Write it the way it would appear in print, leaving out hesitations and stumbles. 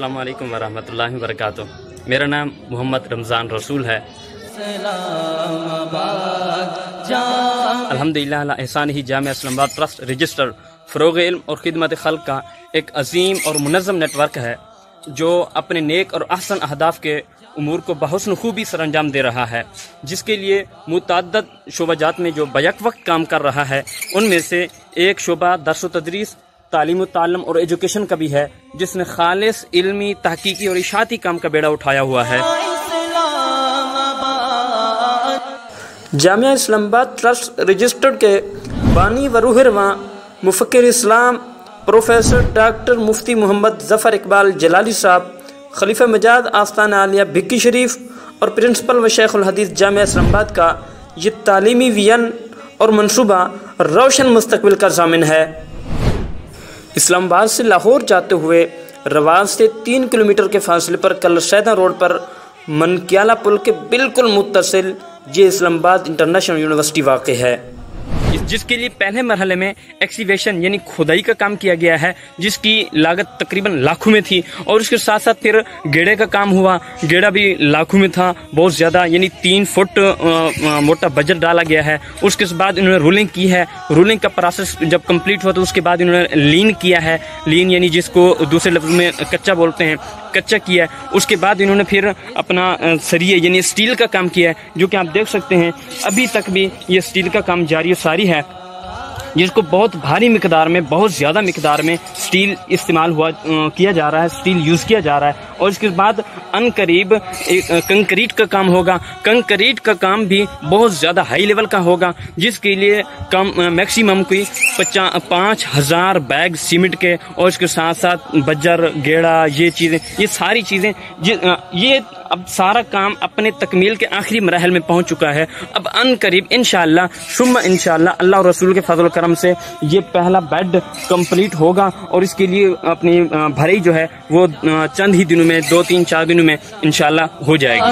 अस्सलाम वालेकुम वरहमतुल्लाहि वबरकातुह। मेरा नाम मोहम्मद रमज़ान रसूल है। अल्हम्दुलिल्लाह अला एहसान ही जामिया इस्लामाबाद ट्रस्ट रजिस्टर फ़रोग़ इल्म और खिदमत खल्क़ का एक अजीम और मुनज़्ज़म नेटवर्क है जो अपने नेक और अहसन अहदाफ के उमूर को बहुस्न खूबी सरअंजाम दे रहा है, जिसके लिए मुतअद्दिद शोबाजात में जो बैक वक्त काम कर रहा है, उनमें से एक शोबा दर्स व तदरीस, तालीम ताल्लुम और एजुकेशन का भी है, जिसने खालिस इल्मी तहकीकी और इशाती काम का बेड़ा उठाया हुआ है। जामिया इस्लामाबाद ट्रस्ट रजिस्टर्ड के बानी व रूह-ए-रवां मुफ़क्किर इस्लाम प्रोफेसर डॉक्टर मुफ्ती मोहम्मद ज़फ़र इकबाल जलाली साहब, खलीफा मजाद आस्ताना आलिया भिक्की शरीफ और प्रिंसिपल व शेखुल हदीस जामिया इस्लामाबाद का ये तालीमी विजन और मनसूबा रोशन मुस्तकबिल का ज़ामिन है। इस्लामाबाद से लाहौर जाते हुए रवास से 3 किलोमीटर के फासले पर कलशैदा रोड पर मनक्याला पुल के बिल्कुल मुत्तसिल ये इस्लामाबाद इंटरनेशनल यूनिवर्सिटी वाक़ई है, जिसके लिए पहले मरहले में एक्सीवेशन यानी खुदाई का काम किया गया है, जिसकी लागत तकरीबन लाखों में थी। और उसके साथ साथ फिर गेड़े का काम हुआ, गेड़ा भी लाखों में था, बहुत ज़्यादा, यानी 3 फुट मोटा बजट डाला गया है। उसके बाद इन्होंने रूलिंग की है। रूलिंग का प्रोसेस जब कंप्लीट हुआ तो उसके बाद इन्होंने लीन किया है, लीन यानी जिसको दूसरे लफ्ज़ में कच्चा बोलते हैं, कच्चा किया है। उसके बाद इन्होंने फिर अपना सरिये यानी स्टील का काम किया है, जो कि आप देख सकते हैं अभी तक भी ये स्टील का काम जारी सारी है, जिसको बहुत भारी मिकदार में, बहुत ज़्यादा मिकदार में स्टील इस्तेमाल किया जा रहा है, स्टील यूज़ किया जा रहा है। और इसके बाद अनकरीब कंक्रीट का काम होगा। कंक्रीट का काम भी बहुत ज़्यादा हाई लेवल का होगा, जिसके लिए कम मैक्सिमम कोई 5,000 बैग सीमेंट के, और इसके साथ साथ बज्जर, गेड़ा, ये चीज़ें, ये सारी चीज़ें, ये अब सारा काम अपने तकमील के आखिरी मराहल में पहुंच चुका है। अब अनकरीब इंशाअल्लाह शुम्मा इंशाअल्लाह अल्लाह और रसूल के फजल करम से ये पहला बेड कंप्लीट होगा, और इसके लिए अपनी भराई जो है वो चंद ही दिनों में, 2-3-4 दिनों में इंशाअल्लाह हो जाएगी।